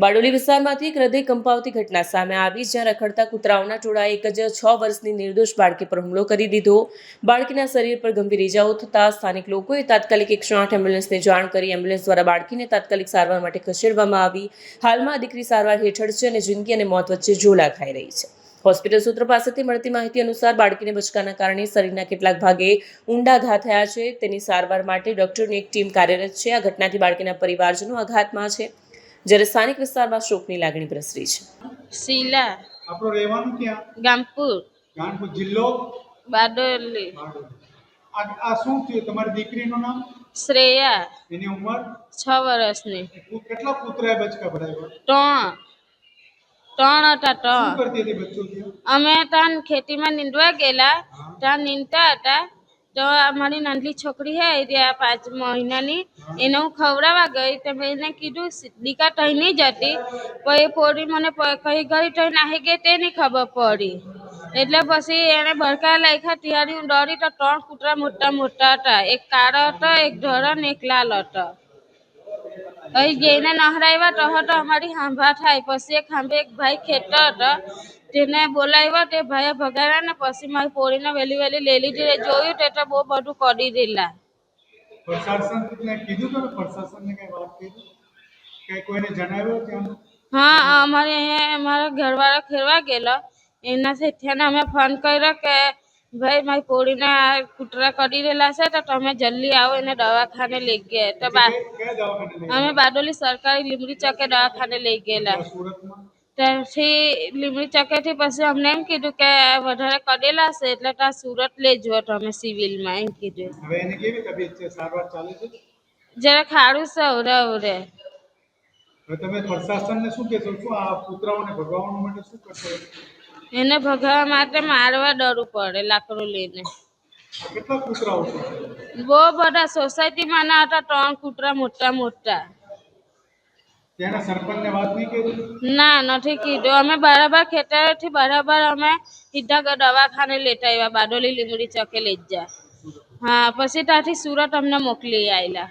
બારડોલી વિસ્તારમાંથી એક હૃદય કંપાવતી ઘટના સામે આવી, જ્યાં રખડતા કૂતરાઓના ટોળાએ એક જ 6 વર્ષની નિર્દોષ બાળકી પર હુમલો કરી દીધો। બાળકીના શરીર પર ગંભીર ઇજાઓ થતાં સ્થાનિક લોકોએ તાત્કાલિક 108 એમ્બ્યુલન્સને જાણ કરી એમ્બ્યુલન્સ દ્વારા બાળકીને તાત્કાલિક સારવાર માટે ખસેડવામાં આવી। હાલમાં દીકરી સારવાર હેઠળ છે અને જિંદગી અને મોત વચ્ચે ઝોલા ખાઈ રહી છે। હોસ્પિટલ સૂત્રો પાસેથી મળતી માહિતી અનુસાર બાળકીને બચકાના કારણે શરીરના કેટલાક ભાગે ઊંડા ઘા થયા છે। તેની સારવાર માટે ડોક્ટરની એક ટીમ કાર્યરત છે। આ ઘટનાથી બાળકીના પરિવારજનો આઘાતમાં છે, જ્યારે સ્થાનિક વિસ્તારમાં શોકની લાગણી પ્રસરી છે। શીલા આપણો રહેવાનું ક્યાં? ગામપુર ગાનપુર જિલ્લો બારડોલી। આ શું થયું? તમારી દીકરીનું નામ? શ્રેયા એની ઉંમર 6 વર્ષની। કેટલા કૂતરાએ બચકા ભરાવ્યા? 3 હતા। શું કરતી હતી બચ્ચો ત્યાં? અમે ત્યાં ખેતીમાં નીંદવા ગયેલા, ત્યાં નીંદતા હતા તો અમારી નાની છોકરી હે જે 5 મહિનાની, એને હું ખવડાવવા ગઈ તો મેં એને કીધું દીકા તઈ નહીં જતી, પણ એ પોરી મને કઈ ગઈ તો નાહી ગઈ તે નહીં ખબર પડી। એટલે પછી એને બરકા લાગ્યા ત્યારે હું ડરી તો 3 કૂતરા મોટા મોટા હતા, એક કાળો હતો, એક ધોળો ને એક લાલ હતો। અહીં જઈને નહરાવ્યા તો અમારી હાંભા થાય, પછી એક હાંભે એક ભાઈ ખેતર હતો તેને બોલાવ્યા, તે ભાઈએ ભગાવ્યા ને પછી મારી પોરીને વહેલી લઈ લીધી। જોયું તે તો બહુ બધું કરી દેલા। પ્રશાસનને કીધું? તમે પ્રશાસનને કઈ વાત કરી? કઈ કોઈને જણાવ્યું ત્યાં? હા, અમારે અહીંયા અમારા ઘરવાળા ખેરવા ગયેલો, એના થઈને અમે ફોન કર્યો કે ભાઈ મારી પોરીને આ કૂતરા કરી રહેલા છે તો તમે જલ્દી આવો, એને દવાખાને લઈ ગયા। તો કયા દવાખાને લઈ અમે બારડોલી સરકારી લીમડી ચોકે દવાખાને લઈ ગયેલા। ગયા? સુરતમાં? ત્યાંથી લીમડી ચોકેથી પછી અમને એમ કીધું કે વધારે કરેલા છે એટલે ત્યાં સુરત લઈ જવો તમે સિવિલમાં, એમ કીધું। હવે એની કેવી તબિયત છે? સારવાર ચાલે છે? જરા ખારું છે અવરે। હવે તમે પ્રશાસનને શું કહેશો? શું આ કૂતરાઓને ભગાવવા માટે શું કરશો? એને ભગાવવા માટે મારવા દોડવું પડે લાકડું લઈને। કેટલા કૂતરાઓ છે? બહુ બધા સોસાયટીમાં ના હતા 3 કૂતરા મોટા મોટા। ત્યાંના સરપંચને વાત નહીં કરી? ના, નથી કીધું। અમે બરાબર ખેતરેથી બરાબર અમે સીધા દવાખાને લેતા આવ્યા, બારડોલી લીમડી ચોકે લઈ જા। હા, પછી ત્યાંથી સુરત અમને મોકલી આવેલા।